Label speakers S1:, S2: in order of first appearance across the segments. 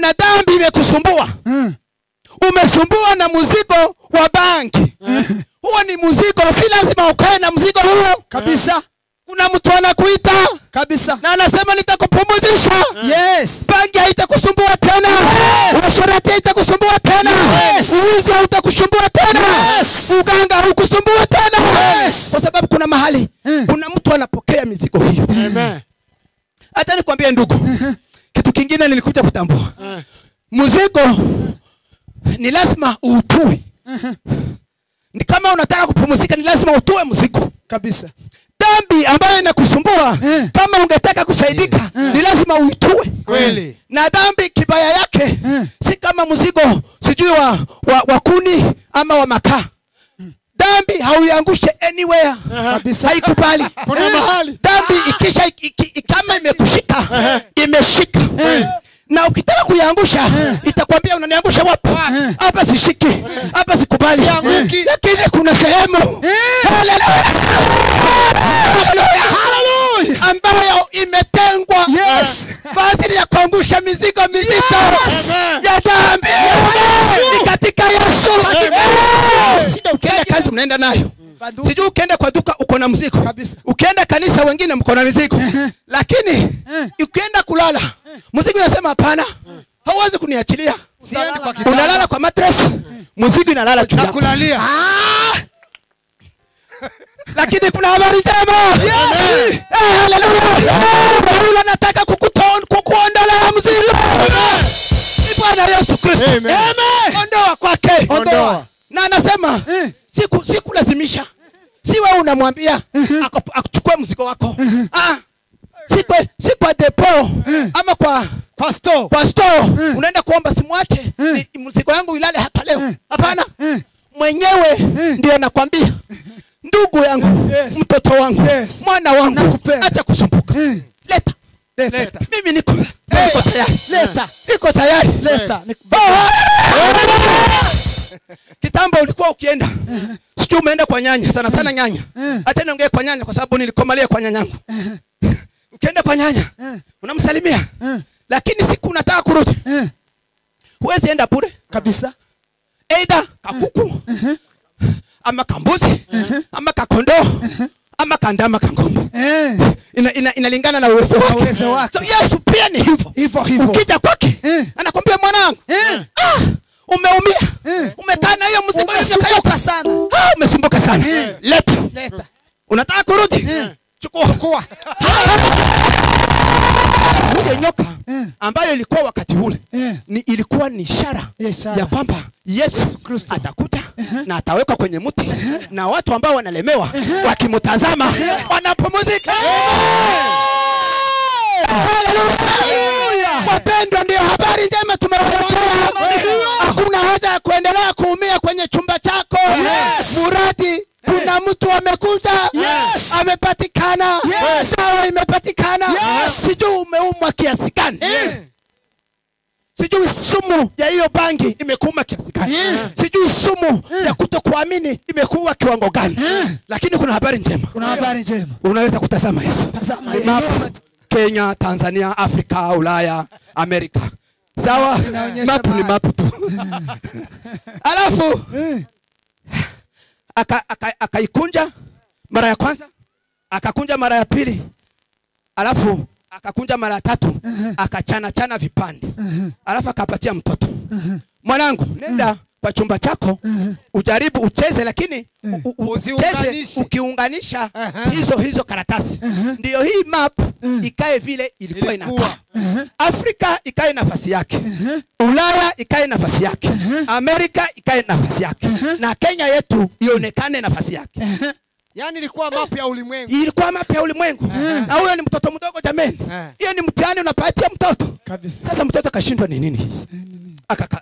S1: kuna dhambi imekusumbua. Umesumbua na mzigo wa banki. Huo ni mzigo, si lazima ukae na mzigo huo.
S2: Kabisa.
S1: Kuna mtu anakuita
S2: Kabisa.
S1: na anasema nitakupumzisha.
S2: Yes.
S1: Banki haitakusumbua tena. Uasherati haitakusumbua tena. Uwizi hautakusumbua tena. Uganga haukusumbua tena. Kwa sababu kuna mahali kuna mtu anapokea mizigo hiyo.
S3: Amen.
S1: Hata nikwambie ndugu, kitu kingine nilikuja kutambua. Mzigo ni lazima uitue. Ni kama unataka kupumzika ni lazima utue mzigo.
S2: Kabisa.
S1: Dhambi ambayo inakusumbua kama ungetaka kusaidika ni lazima uitue.
S3: Kweli.
S1: Na dhambi kibaya yake si kama mzigo sijui wa kuni ama wa makaa. Dhambi hauiangushe anywhere.
S2: Kabisa.
S1: Haikubali.
S3: Kuna mahali.
S1: Dhambi ikisha kama imekushika, imeshika. Na ukitaka kuiangusha itakwambia unaniangusha wapi? Hapa sishiki. Hapa sikubali. Lakini kuna sehemu ambayo imetengwa kwa ajili ya kuangusha mizigo mizito ya dhambi. Ni katika Yesu. Sio ukienda kazi mnaenda nayo. Sijui ukienda kwa duka uko na mzigo. Ukienda kanisa wengine mko na mizigo. Lakini ukienda kulala mzigo unasema hapana. Hauwezi kuniachilia. Unalala kwa mattress, mzigo inalala juu yako.
S3: Kulalia.
S1: Lakini kuna habari njema. Yes. Haleluya. Mungu anataka kukuondolea mzigo. Ni Bwana Yesu Kristo.
S3: Amen.
S1: Ondoa kwake.
S3: Ondoa.
S1: Na anasema sikulazimisha. Si wewe unamwambia akuchukue mzigo wako. Si kwa depo ama kwa store. Kwa store unaenda kuomba simwache mzigo wangu ilale hapa leo. Hapana. Mwenyewe ndio anakuambia. Ndugu yangu, mtoto wangu, mwana wangu, acha kusumbuka. Leta. Mimi niko tayari. Niko tayari. Kitambo ulikuwa ukienda. Siku umeenda kwa nyanya, sana nyanya. Hata niongee kwa nyanya kwa sababu nilikomalia kwa nyanyangu. Ukienda kwa nyanya, unamsalimia. Lakini siku unataka kurudi. Huwezi enda bure.
S2: Kabisa.
S1: Aidha kakuku. Ama kambuzi, ama kakondoo, ama kandama kangombe. Inalingana na uwezo wake. So Yesu pia ni hivyo. Ukija kwake, anakwambia mwanangu, umeumia. Umekaa na hiyo mzigo
S2: umesumbuka sana.
S1: Umesumbuka sana. Leta. Unataka kurudi? Chukua. Huyo nyoka ambayo ilikuwa wakati ule ilikuwa ni ishara ya kwamba Yesu Kristo atakuja na atawekwa kwenye mti na watu ambao wanalemewa wakimtazama wanapumzika. Haleluya. Wapendwa, ndio habari njema tumewaletea. Hakuna haja ya kuendelea kuumia kwenye chumba chako. Muradi kuna mtu amekuja, amepatikana, sawa imepatikana. Sijui umeumwa kiasi gani. Sijui sumu ya hiyo bangi imekuuma kiasi gani. Sijui sumu ya kutokuamini imekuwa kiwango gani. Lakini kuna habari njema. Unaweza kutazama Yesu. Kenya, Tanzania, Afrika, Ulaya, Amerika. Sawa? Mapu ni mapu tu. Alafu akaikunja mara ya kwanza, akakunja mara ya pili, alafu akakunja mara ya tatu, akachana vipande. Alafu akapatia mtoto. Mwanangu, nenda kwa chumba chako, ujaribu ucheze, lakini ucheze ukiunganisha hizo karatasi. Ndio hii map ikae vile ilikuwa inakaa. Afrika ikae nafasi yake. Ulaya ikae nafasi yake. Amerika ikae nafasi yake. Na Kenya yetu ionekane nafasi yake.
S3: Yani ilikuwa map ya ulimwengu.
S1: Ilikuwa map ya ulimwengu. Na huyo ni mtoto mdogo jameni. Hiyo ni mtihani unapatia mtoto. Sasa mtoto akashindwa ni nini?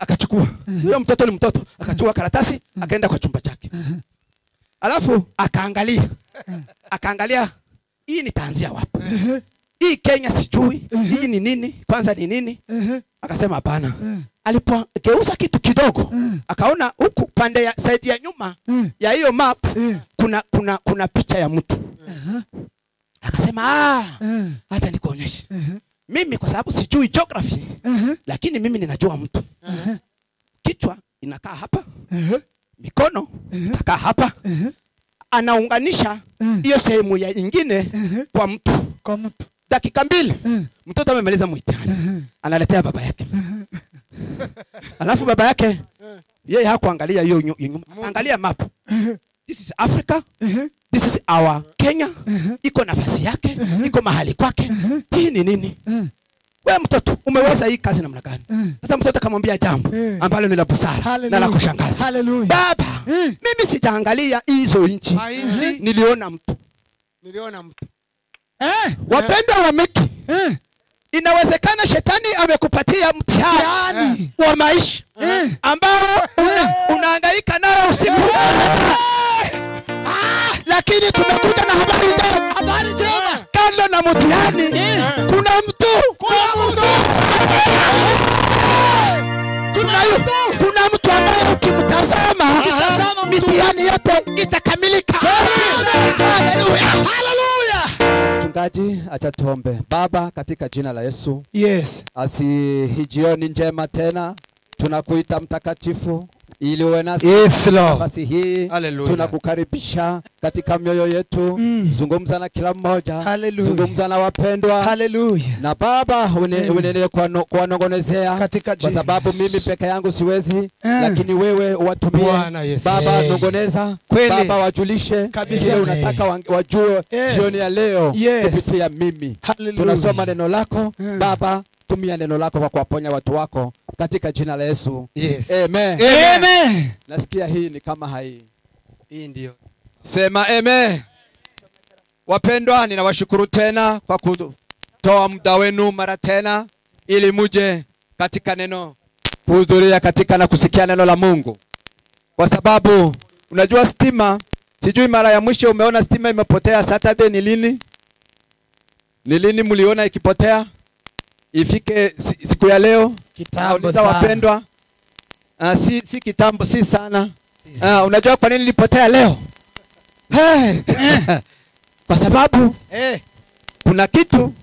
S1: Akachukua. Huyo mtoto ni mtoto. Akachukua karatasi, akaenda kwa chumba chake. Alafu akaangalia hii nitaanzia wapi? Hii Kenya sijui. Hii ni nini? Kwanza ni nini? Akasema hapana. Alipogeuza kitu kidogo, akaona huku pande ya side ya nyuma ya hiyo map kuna picha ya mtu. Akasema hata nikuonyeshe. Mimi kwa sababu sijui geography, lakini mimi ninajua mtu. Kichwa inakaa hapa, mikono inakaa hapa. Anaunganisha hiyo sehemu ya nyingine kwa mtu.
S2: Kwa mtu.
S1: Dakika 2 mtoto amemaliza mtihani. Analetea baba yake. Alafu baba yake yeye hakuangalia hiyo nyuma. Angalia map. This is Africa. This is our Kenya. Iko nafasi yake, iko mahali kwake. Hii ni nini? Wewe mtoto umeweza hii kazi namna gani? Sasa mtoto akamwambia jambo ambalo ni la busara na la kushangaza.
S2: Hallelujah.
S1: Baba, mimi sijaangalia hizo inchi. Niliona mtu. Wapenda wa Meki. Inawezekana shetani amekupatia mtihani wa maisha ambao unahangaika nao usiku. Lakini tumekuja na habari njema. Kando na mtihani kuna mtu. Kuna mtu ambaye ukimtazama mitihani yote itakamilika. Hallelujah. Mchungaji, acha tuombe. Baba, katika jina la Yesu.
S3: Yes.
S1: Jioni njema tena tunakuita mtakatifu ili uwe nasi.
S3: Yes, Lord.
S1: Nafasi hii tunakukaribisha katika mioyo yetu. Zungumza na kila mmoja.
S2: Hallelujah.
S1: Zungumza na wapendwa.
S2: Hallelujah.
S1: Na Baba uendelee kuwanongonezea kwa sababu mimi peke yangu siwezi, lakini wewe watumie. Baba, nongoneza. Baba, wajulishe kile unataka wajue jioni ya leo kupitia mimi. Tunasoma neno lako. Baba, tumia neno lako kwa kuwaponya watu wako katika jina la Yesu.
S3: Yes.
S1: Amen.
S2: Amen.
S1: Nasikia hii ni kama hai. Hii ndio. Sema amen. Wapendwa, ninawashukuru tena kwa kutoa muda wenu mara tena ili muje katika neno, kuhudhuria katika na kusikia neno la Mungu. Kwa sababu unajua stima, sijui mara ya mwisho umeona stima imepotea Saturday ni lini? Ni lini mliona ikipotea? Ifike siku ya leo.
S2: Kitambo sana.
S1: Wapendwa, si kitambo, si sana. Unajua kwa nini ilipotea leo? Kwa sababu kuna kitu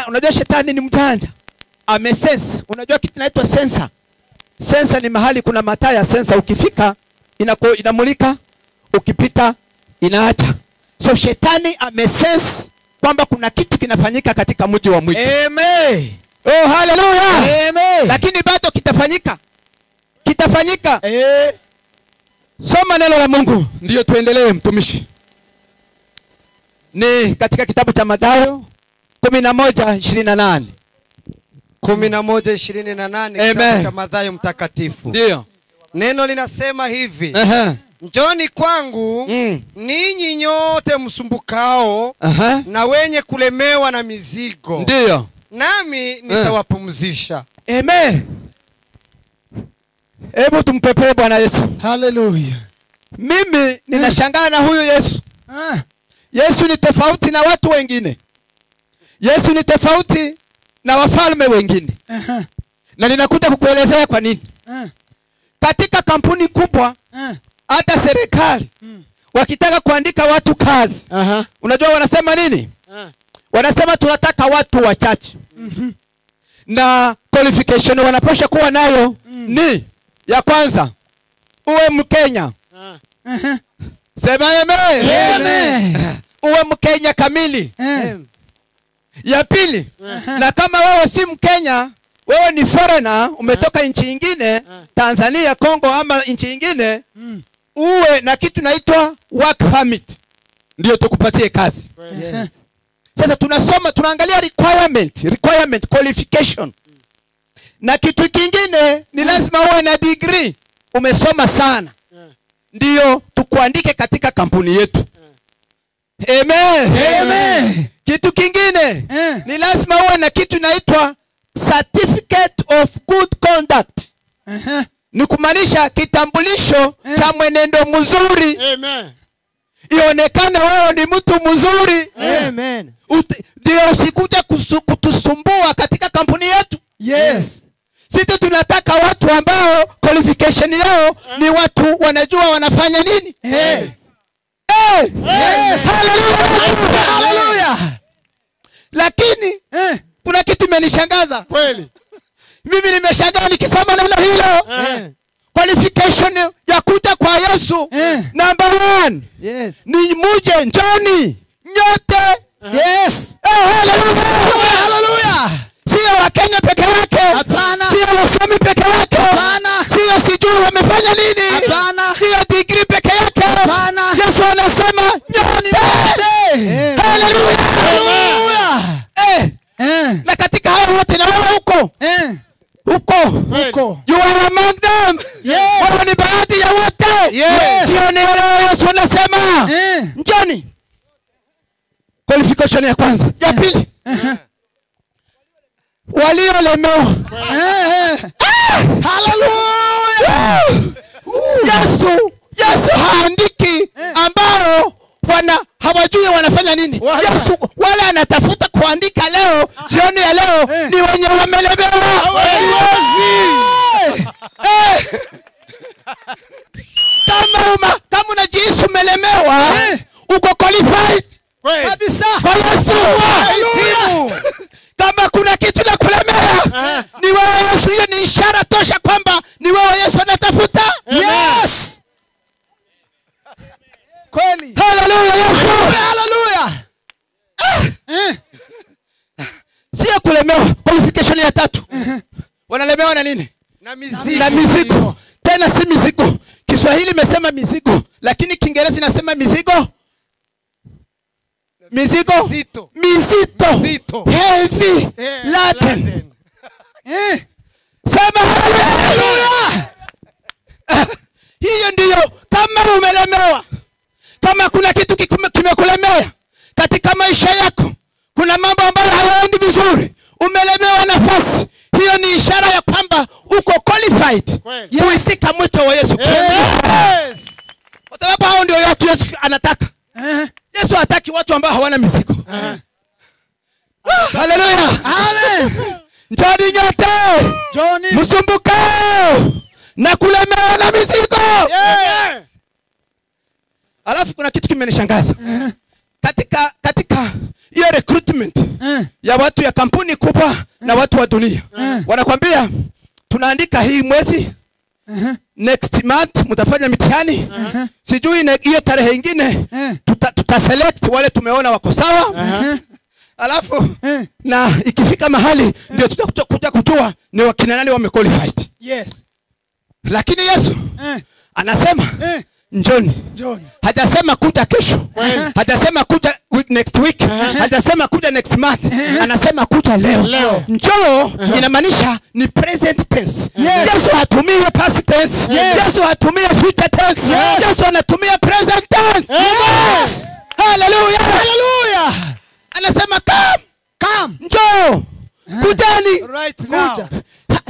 S1: unajua shetani ni mjanja. Amesense. Unajua kitu kinaitwa sensor. Sensor ni mahali kuna mataa ya sensor, ukifika inamulika, ukipita inaacha. So shetani amesense kwamba kuna kitu kinafanyika katika mji wa mwitu.
S2: Amen.
S1: Oh, hallelujah.
S2: Amen.
S1: Lakini bado kitafanyika. Soma neno la Mungu ndio tuendelee mtumishi. Ni katika kitabu cha Mathayo 11:28.
S3: 11:28 kitabu cha Mathayo mtakatifu.
S1: Ndio.
S3: Neno linasema hivi. Njoni kwangu ninyi nyote msumbukao na wenye kulemewa na mizigo.
S1: Ndio.
S3: Nami nitawapumzisha.
S1: Amen. Hebu tumpepee Bwana Yesu.
S2: Hallelujah.
S1: Mimi ninashangaa na huyu Yesu. Yesu ni tofauti na watu wengine. Yesu ni tofauti na wafalme wengine. Na ninakuja kukuelezea kwa nini. Katika kampuni kubwa, hata serikali wakitaka kuandika watu kazi, unajua wanasema nini? Wanasema tunataka watu wachache. Na qualification wanapaswa kuwa nayo ni ya kwanza, uwe Mkenya. Sema amen.
S2: Amen.
S1: Uwe Mkenya kamili. Ya pili, na kama wewe si Mkenya, wewe ni foreigner, umetoka nchi nyingine, Tanzania, Kongo ama nchi nyingine, uwe na kitu naitwa work permit ndio tukupatie kazi.
S2: Yes.
S1: Sasa tunaangalia requirement, qualification. Na kitu kingine ni lazima uwe na degree, umesoma sana. Ndio tukuandike katika kampuni yetu. Amen.
S2: Amen.
S1: Kitu kingine ni lazima uwe na kitu inaitwa certificate of good conduct. Ni kumaanisha kitambulisho cha mwenendo mzuri.
S3: Amen.
S1: Ionekane wewe ni mtu mzuri.
S3: Amen.
S1: Ndio usikuja kutusumbua katika kampuni yetu.
S2: Yes.
S1: Sisi tunataka watu ambao qualification yao ni watu wanajua wanafanya nini.
S2: Yes.
S1: Yes. Hallelujah.
S2: Hallelujah.
S1: Lakini limenishangaza.
S3: Kweli.
S1: Mimi nimeshangaa nikisoma neno hilo. Qualification ya kuja kwa Yesu. Number 1.
S3: Yes.
S1: Ni muje njoni nyote.
S2: Yes.
S1: Hallelujah.
S2: Hallelujah.
S1: Sio Wakenya peke yake.
S2: Hapana.
S1: Sio wasomi peke yake.
S2: Hapana.
S1: Sio sijui wamefanya nini.
S2: Hapana.
S1: Sio degree peke yake.
S2: Hapana.
S1: Yesu anasema nyote. Hallelujah.
S2: Hallelujah.
S1: Na katika hao wote na wewe huko.
S2: Huko.
S1: You are among them.
S2: Yes.
S1: Wewe ni baadhi ya wote.
S2: Yes.
S1: Sio ni leo Yesu anasema njoni. Qualification ya kwanza. Ya pili. Waliolemewa.
S2: Hallelujah.
S1: Yesu haandiki ambao hawajui wanafanya nini. Yesu wale anatafuta kuandika leo, jioni ya leo ni wenye wamelemewa. Kama unajihisi umelemewa, uko qualified.
S2: Kabisa.
S1: Kwa Yesu.
S2: Hallelujah.
S1: Kama kuna kitu na kulemea, ni wewe Yesu. Hiyo ni ishara tosha kwamba ni wewe Yesu anatafuta.
S2: Yes. Kweli.
S1: Hallelujah.
S2: Hallelujah.
S1: Sio kulemewa. Qualification ya tatu. Wanalemewa na nini?
S3: Na
S1: mizigo. Tena si mizigo. Kiswahili imesema mizigo, lakini Kiingereza inasema mizigo. Mizito. Heavy. Laden. Sema hallelujah. Hiyo ndiyo kama umelemewa. Kama kuna kitu kimekulemea katika maisha yako, kuna mambo ambayo hayaendi vizuri, umelemewa nafasi, hiyo ni ishara ya kwamba uko qualified kuisika mwito wa Yesu.
S3: Yes.
S1: Kwa sababu hao ndio watu Yesu anataka. Yesu hataki watu ambao hawana mizigo. Hallelujah.
S2: Amen.
S1: Njoni nyote.
S2: Johnny.
S1: Msumbukao na kulemewa na mizigo.
S3: Yes.
S1: Alafu kuna kitu kimenishangaza. Katika hiyo recruitment ya watu ya kampuni kubwa na watu wa dunia. Wanakuambia tunaandika hii mwezi, next month mtafanya mitihani. Sijui hiyo tarehe nyingine tuta select wale tumeona wako sawa. Alafu na ikifika mahali ndio tutakuja kujua ni wakina nani wamequalified.
S2: Yes.
S1: Lakini Yesu anasema njoni.
S2: Johnny.
S1: Hajasema kuja kesho. Hajasema kuja next week. Hajasema kuja next month. Anasema kuja leo. Njoo inamaanisha ni present tense. Yesu hatumii past tense. Yesu hatumii future tense. Yesu anatumia present tense.
S2: Yes.
S1: Hallelujah.
S2: Hallelujah.
S1: Anasema come. Njoo. Kujani.
S3: Right now.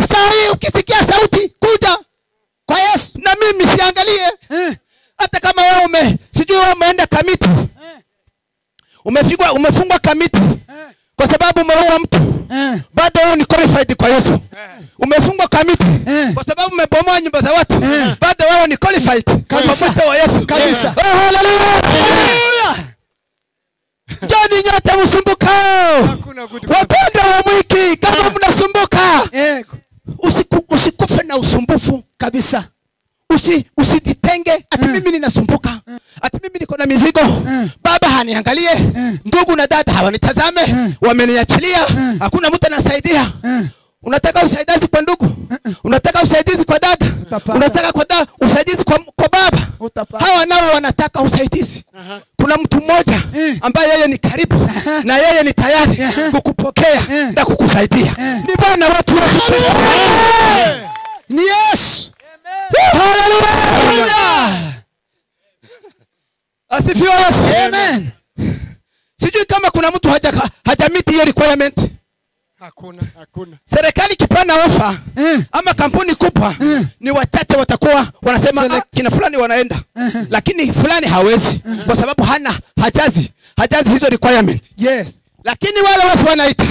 S1: Saa hii ukisikia sauti kuja
S2: Kwa Yesu.
S1: na mimi siangalie. Hata kama wewe sijui wewe umeenda kamiti. Umefungwa kamiti. Kwa sababu umeua mtu. Bado wewe ni qualified kwa Yesu. Umefungwa kamiti. Kwa sababu umebomoa nyumba za watu. Bado wewe ni qualified kwa mwito wa Yesu.
S2: Kabisa.
S1: Hallelujah. Njoni nyote msumbukao. Wapendwa wa mwiki, kama mnasumbuka. Usikufe na usumbufu.
S2: Kabisa.
S1: Usijitenge ati mimi ninasumbuka. Ati mimi niko na mizigo. Baba haniangalie. Ndugu na dada hawanitazame. Wameniachilia. Hakuna mtu anasaidia. Unataka usaidizi kwa ndugu? Unataka usaidizi kwa dada? Unataka usaidizi kwa baba? Hawa nao wanataka usaidizi. Kuna mtu mmoja ambaye yeye ni karibu na yeye ni tayari kukupokea na kukusaidia. Ni Bwana watu wa Kristo.
S2: Ni Yesu.
S1: Hallelujah. Asifiwe Yesu.
S2: Amen.
S1: Sijui kama kuna mtu hajamiti hiyo requirement.
S3: Hakuna.
S1: Serikali kipana ofa ama kampuni kubwa ni wachache watakuwa wanasema kina fulani wanaenda. Lakini fulani hawezi kwa sababu hajazi hizo requirement.
S2: Yes.
S1: Lakini wale watu wanaita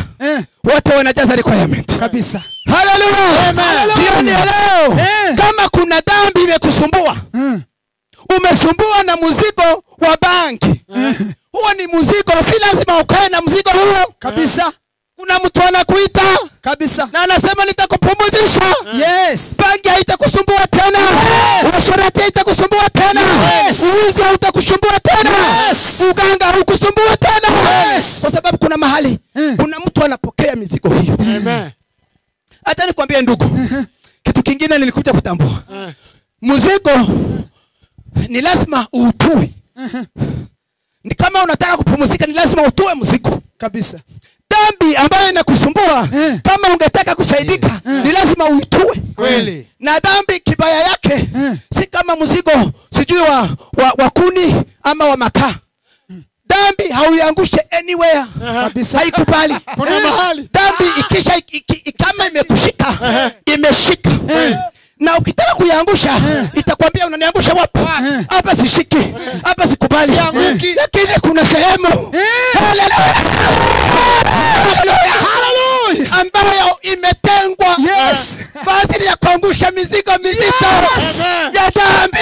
S1: wote wanajaza requirement.
S2: Kabisa.
S1: Hallelujah.
S2: Amen.
S1: Jioni ya leo kama kuna dhambi imekusumbua, umesumbua na mzigo wa banki, huo ni mzigo, si lazima ukae na mzigo huo.
S2: Kabisa.
S1: Kuna mtu anakuita
S2: kabisa.
S1: na anasema nitakupumzisha.
S2: Yes.
S1: Bangi haitakusumbua tena. Uasherati haitakusumbua tena. Uwizi hautakusumbua tena. Uganga haukusumbua tena. Kwa sababu kuna mahali kuna mtu anapokea mizigo hiyo.
S3: Amen.
S1: Hata nikwambie ndugu, kitu kingine nilikuja kutambua. Mzigo ni lazima uitue. Ni kama unataka kupumzika ni lazima utue mzigo
S2: Kabisa.
S1: Dhambi ambayo inakusumbua kama ungetaka kusaidika ni lazima uitue.
S3: Kweli.
S1: Na dhambi kibaya yake si kama mzigo sijui wa kuni ama wa makaa. Dhambi hauiangushe anywhere.
S2: Kabisa.
S1: Haikubali.
S3: Kuna mahali.
S1: Dhambi ikisha kama imekushika imeshika. Na ukitaka kuiangusha itakwambia unaniangusha wapi? Hapa sishiki. Hapa sikubali. Lakini kuna sehemu haleluya ambayo imetengwa kwa ajili ya kuangusha mizigo mizito ya dhambi.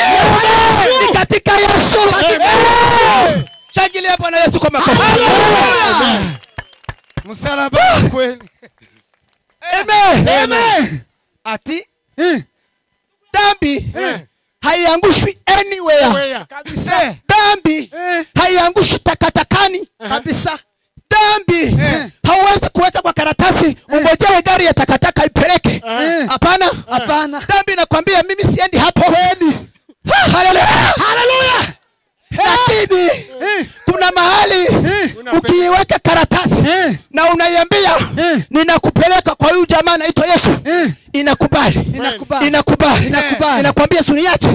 S1: Ni katika Yesu. Shangilia Bwana Yesu kwa makofi.
S3: Msalaba kweli.
S1: Amen.
S2: Amen.
S3: Ati
S1: Dhambi haiangushwi anywhere.
S3: kabisa.
S1: Dhambi haiangushi takatakani.
S2: Kabisa.
S1: Dhambi hauwezi kuweka kwa karatasi ungojewe gari ya takataka ipeleke. Hapana.
S2: Hapana.
S1: Dhambi nakwambia mimi siendi hapo.
S2: Kweli.
S1: Haleluya.
S2: Haleluya.
S1: Lakini kuna mahali ukiweka karatasi na unaiambia ninakupeleka kwa huyu jamaa anaitwa Yesu, inakubali. Inakwambia suniache.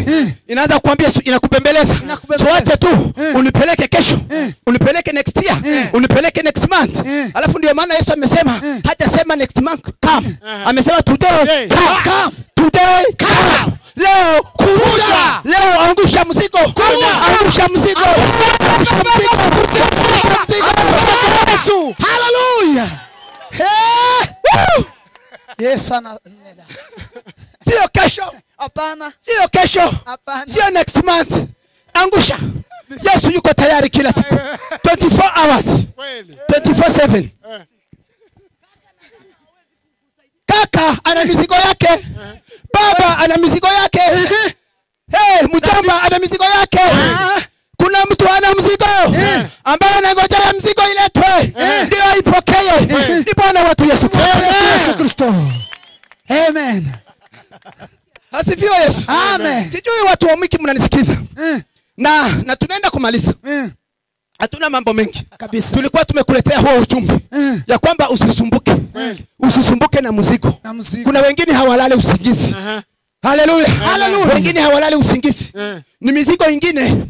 S1: Inaanza kukwambia inakupembeleza. So acha tu unipeleke kesho, unipeleke next year, unipeleke next month. Alafu ndio maana Yesu amesema hajasema next month come. Amesema today come. Today come. Leo kuja. Leo angusha mzigo. Angusha mzigo. Angusha mzigo. Angusha mzigo.
S2: Hallelujah. Yes ana.
S1: Sio kesho.
S2: Hapana.
S1: Sio kesho.
S2: Hapana.
S1: Sio next month. Angusha. Yesu yuko tayari kila siku. 24 hours.
S3: Kweli.
S1: 24/7. Kaka ana mizigo yake. Baba ana mizigo yake. Mjomba ana mizigo yake. Kuna mtu ana mzigo ambaye anangojea mzigo iletwe ndio aipokee. Ni Bwana wetu Yesu
S2: Kristo. Amen.
S1: Asifiwe Yesu.
S2: Amen.
S1: Sijui watu wa Mwiki mnanisikiza. Na tunaenda kumaliza. Hatuna mambo mengi.
S2: Kabisa.
S1: Tulikuwa tumekuletea huo ujumbe ya kwamba usisumbuke. Usisumbuke na mzigo. Kuna wengine hawalale usingizi. Haleluya. Haleluya. Wengine hawalale usingizi. Ni mizigo ingine.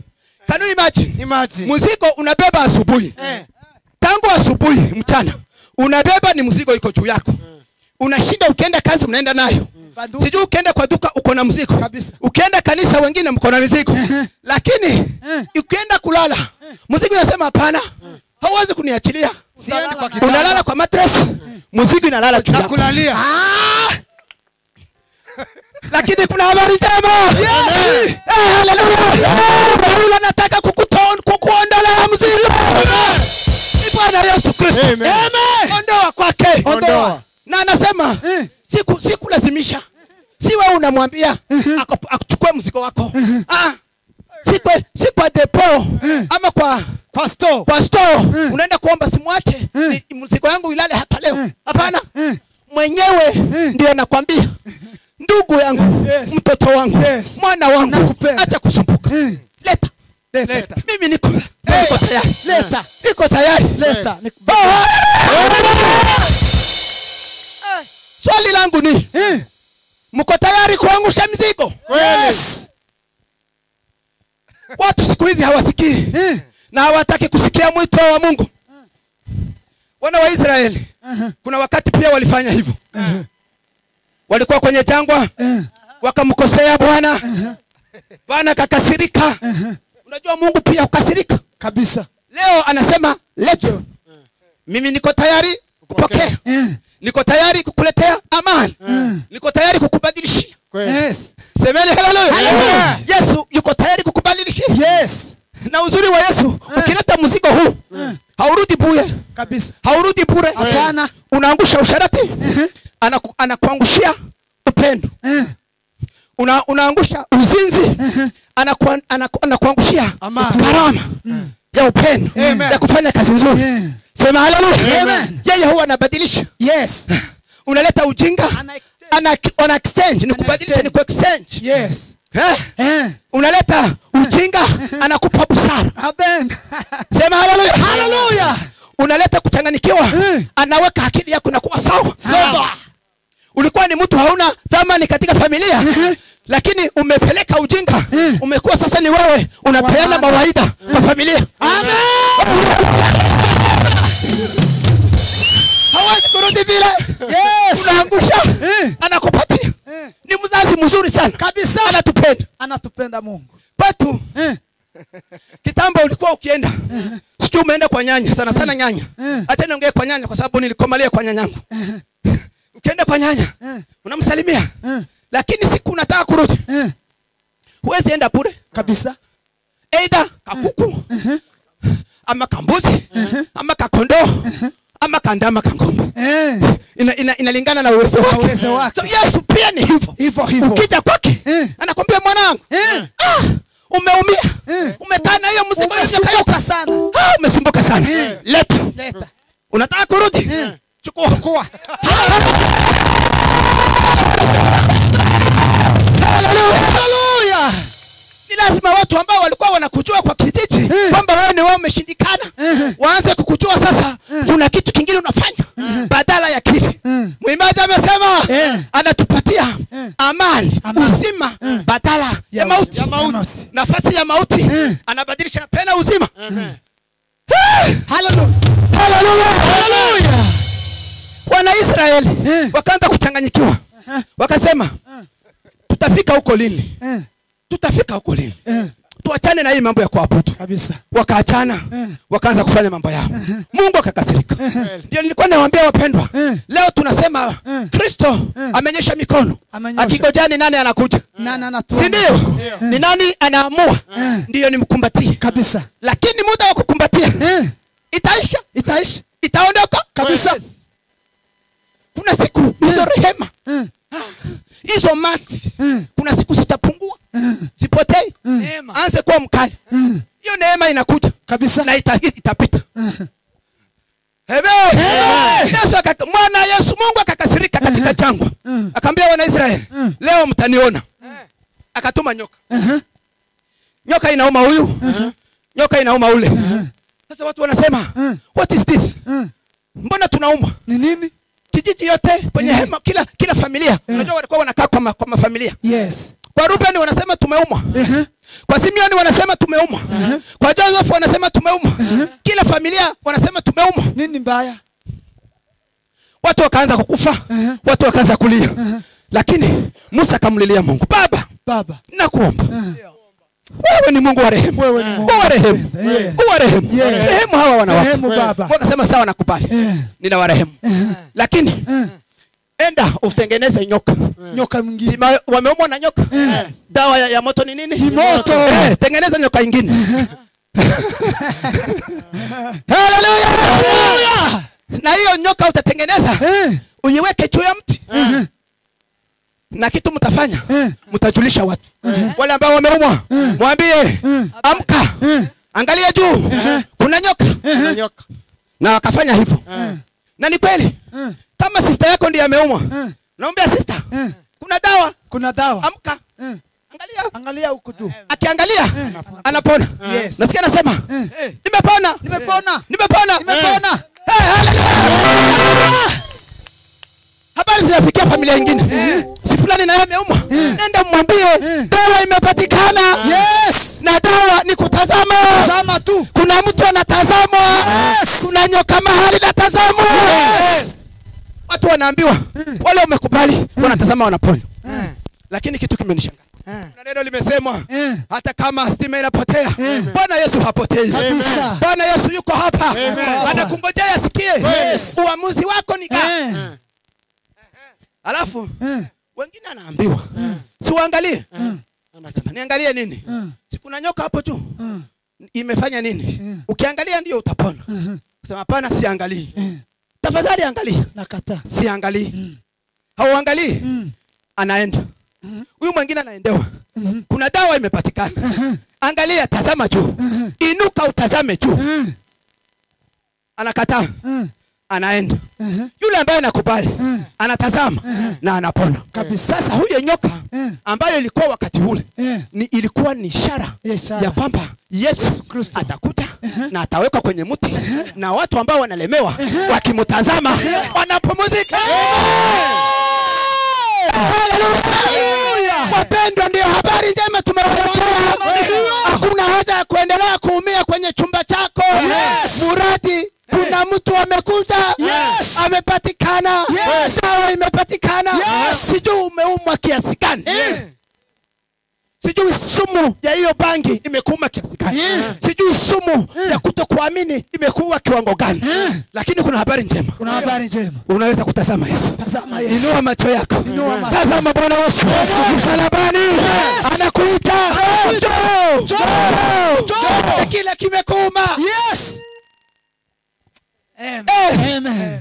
S1: Can you imagine? Mzigo unabeba asubuhi. Tangu asubuhi mchana. Unabeba ni mzigo iko juu yako. Unashinda ukienda kazi unaenda nayo. Sijui ukienda kwa duka uko na mzigo. Ukienda kanisa wengine mko na mizigo. Lakini ukienda kulala mzigo unasema hapana. Hauwezi kuniachilia. Unalala kwa mattress. Mzigo inalala juu yako.
S3: Kulalia.
S1: Lakini kuna habari njema. Yes. Haleluya. Mungu anataka kukuondolea mzigo. Ni Bwana Yesu Kristo.
S3: Amen.
S1: Ondoa kwake.
S3: Ondoa.
S1: Na anasema sikulazimisha. Si wewe unamwambia akuchukue mzigo wako. Si kwa depo ama kwa store. Kwa store unaenda kuomba simwache mzigo wangu ilale hapa leo. Hapana. Mwenyewe ndio anakuambia ndugu yangu, mtoto wangu, mwana wangu, acha kusumbuka. Leta. Mimi niko tayari. Niko tayari. Swali langu ni mko tayari kuangusha mizigo?
S3: Yes.
S1: Watu siku hizi hawasikii na hawataki kusikia mwito wa Mungu. Wana wa Israeli kuna wakati pia walifanya hivyo. Walikuwa kwenye jangwa wakamkosea Bwana. Bwana kakasirika. Unajua Mungu pia ukasirika
S2: kabisa.
S1: Leo anasema leo mimi niko tayari kupokea. Niko tayari kukuletea amani. Niko tayari kukubadilishia.
S2: Yes.
S1: Semeni haleluya. Yesu yuko tayari kukubadilishia.
S2: Yes.
S1: Na uzuri wa Yesu ukileta mzigo huu haurudi bure.
S2: Kabisa.
S1: Haurudi bure.
S2: Hapana.
S1: unaangusha usharati, anakuangushia upendo. Unaangusha uzinzi, anakuangushia karama ya upendo ya kufanya kazi nzuri. Sema haleluya.
S2: Amen.
S1: Yeye huwa anabadilisha.
S2: Yes.
S1: Unaleta ujinga, ana exchange, ni kubadilisha, ni ku-exchange.
S2: Yes.
S1: Unaleta ujinga, anakupa busara.
S2: Amen.
S1: Sema haleluya.
S2: Hallelujah.
S1: Unaleta kuchanganyikiwa, anaweka akili yako na kuwa sawa. Ulikuwa ni mtu hauna thamani katika familia, lakini umepeleka ujinga, umekuwa sasa ni wewe unapeana mawaidha kwa familia.
S2: Amen.
S1: Hawezi kurudi vile.
S2: Yes.
S1: Unaangusha, anakupatia. Ni mzazi mzuri sana.
S2: Kabisa.
S1: Anatupenda.
S2: Anatupenda Mungu.
S1: Watu kitambo ulikuwa ukienda, siku umeenda kwa nyanya, sana nyanya. Acha niongee kwa nyanya kwa sababu nilikomalia kwa nyanyangu. Ukienda kwa nyanya, unamsalimia. Lakini siku unataka kurudi, huwezi enda bure.
S2: Kabisa.
S1: Aidha kakuku, ama kambuzi, ama kakondoo, ama kandama kangombe. Inalingana na uwezo wake. So Yesu pia ni hivyo. Ukija kwake, anakwambia mwanangu, umeumia. Umekaa na hiyo mzigo
S2: umesumbuka sana.
S1: Umesumbuka sana. Leta. Unataka kurudi? Chukua. Hallelujah. Ni lazima watu ambao walikuwa wanakujua kwa kijiji kwamba wewe ni wao umeshindikana, waanze kukujua sasa kuna kitu kingine unafanya badala ya kile. Mwimbaji amesema anatupatia amani, uzima badala ya mauti. Nafasi ya mauti anabadilisha na pena uzima. Hallelujah. Wana Israeli wakaanza kuchanganyikiwa. Wakasema tutafika huko lini? Tuachane na hii mambo ya kuabudu.
S2: Kabisa.
S1: Wakaachana, wakaanza kufanya mambo yao. Mungu akakasirika. Ndio nilikuwa nawaambia wapendwa, leo tunasema Kristo amenyesha mikono. Akigojani nani anakuja?
S2: Nani anatoa?
S1: Si ndio? Ni nani anaamua? Ndio nimkumbatie.
S2: Kabisa.
S1: Lakini muda wa kukumbatia itaisha. Itaondoka.
S2: Kabisa.
S1: Kuna siku hizo rehema, hizo masi, kuna siku zitapungua, zipotei, anze kuwa mkali. Hiyo neema inakuja
S2: kabisa
S1: na itapita. Yesu Mungu akakasirika katika jangwa. Akamwambia wana Israeli, leo mtaniona. Akatuma nyoka. Nyoka inauma huyu, nyoka inauma ule. Sasa watu wanasema, what is this? Mbona tunauma?
S2: Ni nini?
S1: Kijiji yote kwenye hema, kila familia. Unajua walikuwa wanakaa kwa mafamilia.
S2: Yes.
S1: Kwa Ruben wanasema tumeumwa. Kwa Simeoni wanasema tumeumwa. Kwa Joseph wanasema tumeumwa. Kila familia wanasema tumeumwa.
S2: Nini mbaya?
S1: Watu wakaanza kukufa, watu wakaanza kulia. Lakini Musa akamlilia Mungu, Baba, nakuomba. Wewe ni Mungu wa rehema.
S2: Wewe ni Mungu
S1: wa rehema. Wa rehema. Rehemu hawa wanawake. Wakasema sawa, nakubali. Nina warehemu. Lakini enda utengeneze nyoka mwingine. Wameumwa na nyoka. Dawa ya moto ni nini?
S2: Ni moto.
S1: Tengeneza nyoka nyingine. Hallelujah. Na hiyo nyoka utatengeneza, uiweke juu ya mti. Na kitu mtafanya, mtajulisha watu. Wale ambao wameumwa, mwambie, amka. Angalia juu. Kuna nyoka. Na wakafanya hivyo. Na ni kweli. Kama sister yako ndiye ameumwa, naomba sister, kuna dawa. Amka.
S2: Angalia huko tu.
S1: Akiangalia anapona.
S2: Yes.
S1: Nasikia anasema, nimepona. Habari zinafikia familia nyingine. Si fulani naye ameumwa. Nenda mwambie dawa imepatikana.
S2: Yes.
S1: Na dawa ni kutazama.
S2: Tazama tu.
S1: Kuna mtu anatazama.
S2: Yes.
S1: Kuna nyoka mahali natazama.
S2: Yes.
S1: Watu wanaambiwa, wale wamekubali wanatazama wanapona. Lakini kitu kimenishangaza. Na neno limesemwa, hata kama stima inapotea, Bwana Yesu hapotei.
S2: Kabisa.
S1: Bwana Yesu yuko hapa. Anakungojea asikie. Uamuzi wako ni gani? Alafu wengine anaambiwa, si uangalie. Anasema, niangalie nini? Si kuna nyoka hapo juu. Imefanya nini? Ukiangalia ndio utapona. Sema hapana, siangalii. Tafadhali angalia.
S2: Nakataa.
S1: Siangalii. Hauangalii. Anaenda. Huyu mwingine anaendewa. Kuna dawa imepatikana. Angalia, tazama juu. Inuka utazame juu. Anakataa. Anaenda. Yule ambaye anakubali anatazama na anapona. Sasa huyo nyoka ambayo ilikuwa wakati ule ilikuwa ni ishara ya kwamba Yesu atakuja na atawekwa kwenye mti na watu ambao wanalemewa wakimtazama wanapumzika. Haleluya! Wapendwa, ndio habari njema tumewaletea. Hakuna haja ya kuendelea kuumia kwenye chumba chako. Muradi kuna mtu amekuja, amepatikana, dawa imepatikana. Sijui umeumwa kiasi gani. Sijui sumu ya hiyo bangi imekuuma kiasi gani. Sijui sumu ya kutokuamini imekuwa kiwango gani. Lakini kuna habari njema.
S2: Kuna habari njema.
S1: Unaweza kutazama Yesu.
S2: Tazama Yesu.
S1: Inua macho yako. Tazama Bwana Yesu. Msalabani. Anakuita. Njoo. Kila kimekuuma.
S2: Yes.
S1: Amen.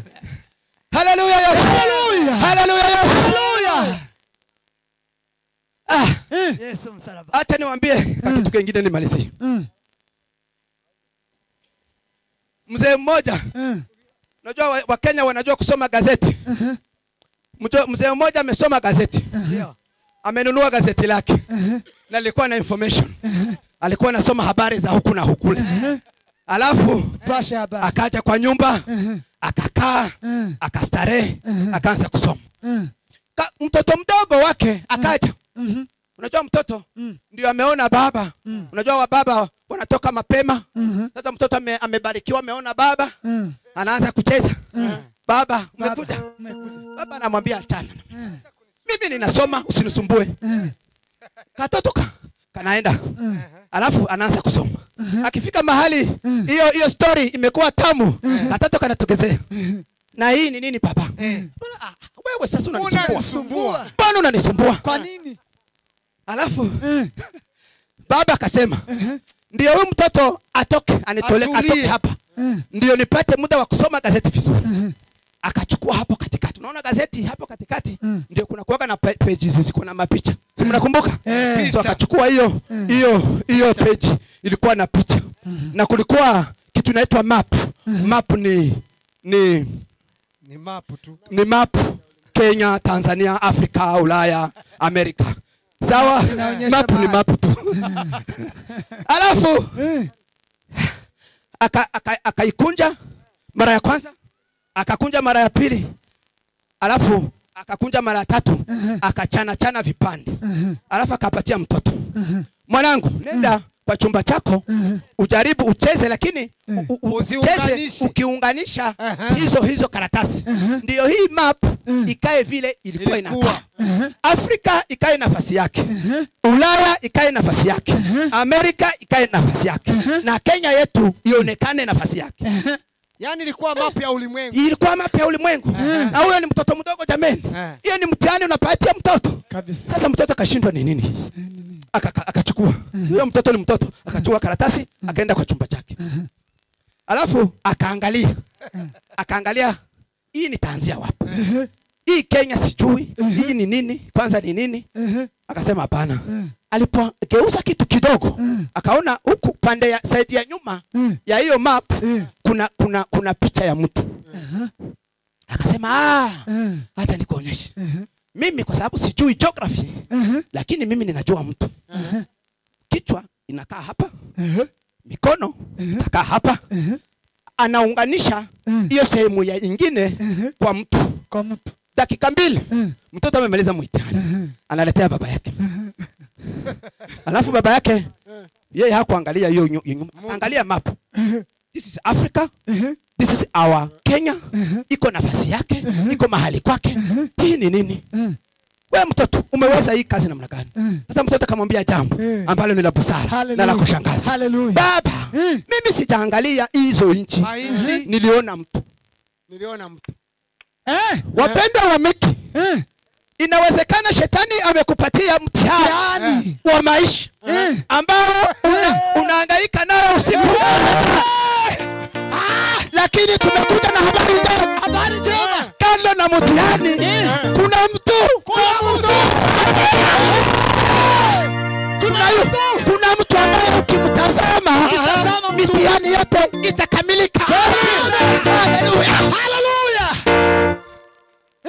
S1: Hallelujah Yesu.
S2: Hallelujah.
S1: Hallelujah Yesu.
S2: Hallelujah.
S3: Yesu msalaba.
S1: Acha niwaambie kitu kingine nimalizie. Mzee mmoja. Unajua Wakenya wanajua kusoma gazeti. Mzee mmoja amesoma gazeti. Amenunua gazeti lake. Na alikuwa na information. Alikuwa anasoma habari za huku na hukule. Alafu akaja kwa nyumba, akakaa, akastarehe, akaanza kusoma. Mtoto mdogo wake akaja. Unajua mtoto ndio ameona baba. Unajua wa baba wanatoka mapema. Sasa mtoto amebarikiwa, ameona baba, anaanza kucheza. Baba, umekuja? Baba anamwambia achana. Mimi ninasoma, usinisumbue. Katoto kanaenda. Alafu anaanza kusoma. Akifika mahali hiyo story imekuwa tamu, katoto kanatokezea. Na hii ni nini baba? Wewe sasa unanisumbua. Mbona unanisumbua?
S2: Kwa nini?
S1: Alafu baba akasema ndio huyu mtoto atoke hapa. Ndio nipate muda wa kusoma gazeti vizuri. Akachukua hapo katikati. Unaona gazeti hapo katikati ndio kuna kuweka na pages ziko na mapicha. Si mnakumbuka? So akachukua hiyo page ilikuwa na picha. Na kulikuwa kitu inaitwa map. Map ni
S3: map tu.
S1: Ni map Kenya, Tanzania, Afrika, Ulaya, Amerika. Sawa? Map ni map tu. Alafu akaikunja mara ya kwanza, akakunja mara ya pili, alafu akakunja mara ya tatu, akachana vipande. Alafu akapatia mtoto. Mwanangu, nenda kwa chumba chako, ujaribu ucheze, lakini ucheze ukiunganisha hizo karatasi. Ndio hii map ikae vile ilikuwa inakaa. Afrika ikae nafasi yake. Ulaya ikae nafasi yake. Amerika ikae nafasi yake. Na Kenya yetu ionekane nafasi yake.
S3: Yaani ilikuwa map ya ulimwengu.
S1: Ilikuwa map ya ulimwengu. Na huyo ni mtoto mdogo jameni. Hiyo ni mtihani unapatia mtoto.
S2: Kabisa.
S1: Sasa mtoto akashindwa ni nini? Akachukua. Huyo mtoto ni mtoto. Akachukua karatasi, akaenda kwa chumba chake. Alafu akaangalia hii nitaanzia wapi? Hii Kenya sijui. Hii ni nini? Kwanza ni nini? Akasema hapana. Alipogeuza kitu kidogo, akaona huku pande ya side ya nyuma ya hiyo map kuna picha ya mtu. Akasema hata nikuonyeshe. Mimi kwa sababu sijui geography, lakini mimi ninajua mtu. Kichwa inakaa hapa, mikono inakaa hapa. Anaunganisha hiyo sehemu ya nyingine kwa mtu. Dakika 2 mtoto amemaliza mtihani. Analetea baba yake. Alafu baba yake yeye hakuangalia hiyo, angalia map. This is Africa. This is our Kenya. Iko nafasi yake, iko mahali kwake. Hii ni nini? Wewe mtoto umeweza hii kazi namna gani? Sasa mtoto akamwambia jambo ambalo ni la busara na la kushangaza. Baba, mimi sijaangalia hizo inchi. Niliona mtu. Wapendwa wa Miki. Inawezekana shetani amekupatia mtihani wa maisha ambao unahangaika nao usiku. Lakini tumekuja na habari njema.
S2: Habari njema.
S1: Kando na mtihani kuna mtu. Kuna mtu ambaye ukimtazama mitihani yote itakamilika.
S2: Hallelujah.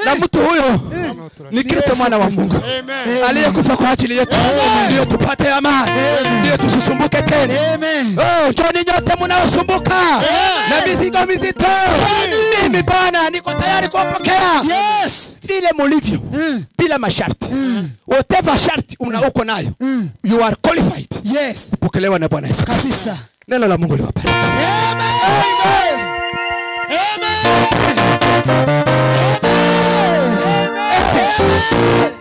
S1: Na mtu huyo ni Kristo mwana wa Mungu aliyekufa kwa ajili yetu ndio tupate amani, ndio tusisumbuke tena. Oh, njoni nyote mnaosumbuka na mizigo mizito, mimi Bwana niko tayari kuwapokea vile mulivyo, bila masharti. Whatever sharti uko nayo, you are qualified. Pokelewa na Bwana Yesu kabisa. Neno la Mungu liwabariki. Amen.